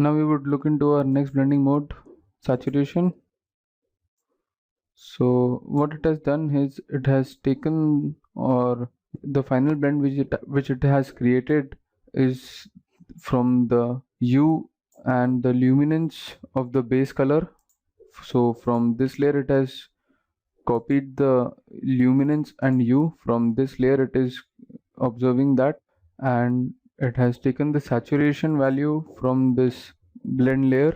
Now we would look into our next blending mode, saturation. So what it has done is it has taken, or the final blend which it has created is from the hue and the luminance of the base color. So from this layer it has copied the luminance and hue. From this layer it is observing that, and it has taken the saturation value from this blend layer,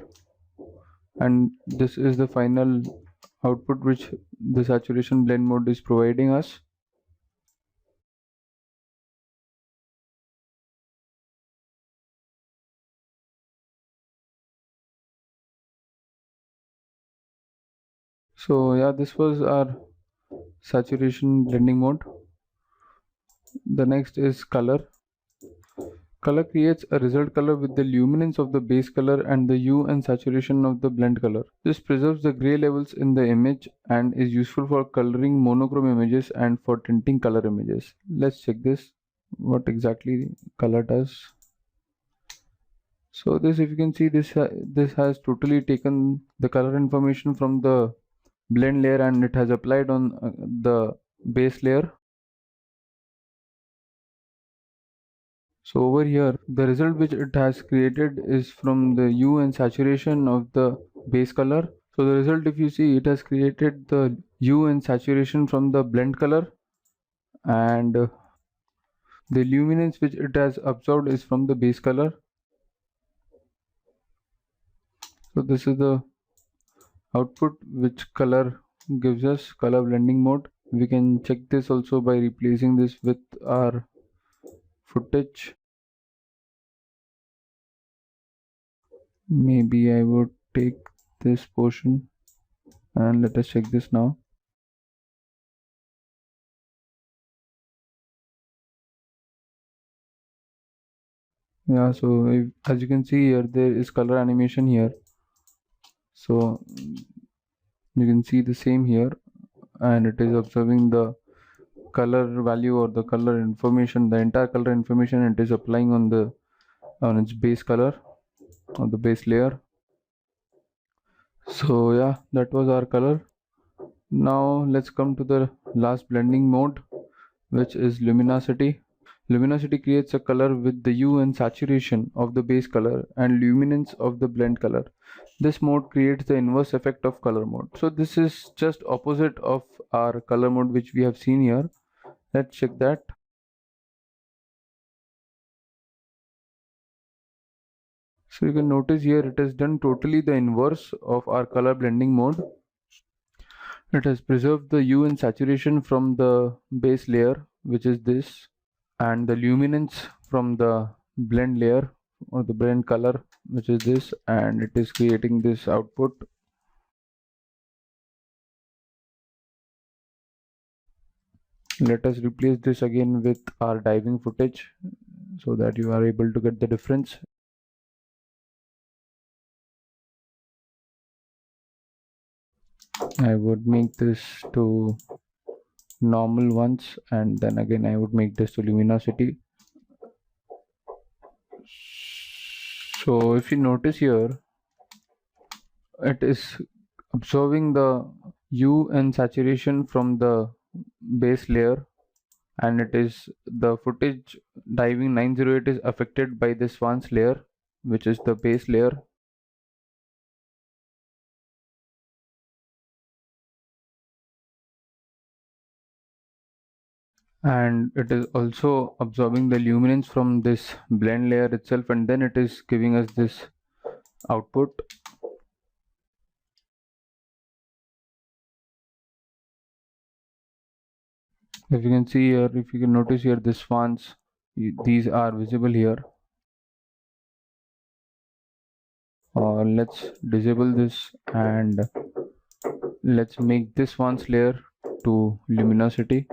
and this is the final output which the saturation blend mode is providing us. So yeah, this was our saturation blending mode. The next is color. Color creates a result color with the luminance of the base color and the hue and saturation of the blend color. This preserves the gray levels in the image and is useful for coloring monochrome images and for tinting color images. Let's check this, what exactly color does. So this, if you can see, this has totally taken the color information from the blend layer and it has applied on the base layer. So over here, the result which it has created is from the hue and saturation of the base color. So the result, if you see, it has created the hue and saturation from the blend color, and the luminance which it has absorbed is from the base color. So this is the output which color gives us, color blending mode. We can check this also by replacing this with our footage. Maybe I would take this portion and let us check this now. Yeah, so as you can see here, there is color animation here. So you can see the same here, and it is observing the color value or the color information, the entire color information it is applying on its base color, on the base layer. So yeah, that was our color. Now let's come to the last blending mode, which is luminosity. Luminosity creates a color with the hue and saturation of the base color and luminance of the blend color. This mode creates the inverse effect of color mode. So this is just opposite of our color mode which we have seen here. Let's check that. So you can notice here it has done totally the inverse of our color blending mode. It has preserved the hue and saturation from the base layer, which is this, and the luminance from the blend layer or the blend color, which is this, and it is creating this output. Let us replace this again with our diving footage so that you are able to get the difference. I would make this to normal once, and then again I would make this to luminosity. So if you notice here, it is absorbing the hue and saturation from the base layer, and it is the footage diving 908 is affected by this Swans layer, which is the base layer. And it is also absorbing the luminance from this blend layer itself, and then it is giving us this output. If you can see here, if you can notice here, this swans, these are visible here. Let's disable this and let's make this swans layer to luminosity.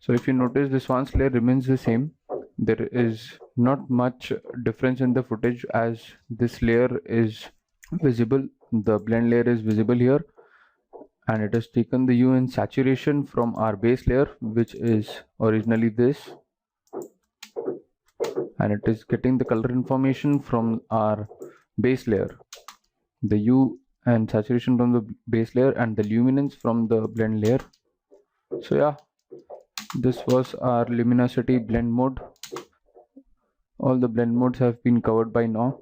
So if you notice, the swans layer remains the same. There is not much difference in the footage as this layer is visible, the blend layer is visible here, and it has taken the hue and saturation from our base layer, which is originally this, and it is getting the color information from our base layer, the hue and saturation from the base layer, and the luminance from the blend layer. So yeah, this was our luminosity blend mode. All the blend modes have been covered by now.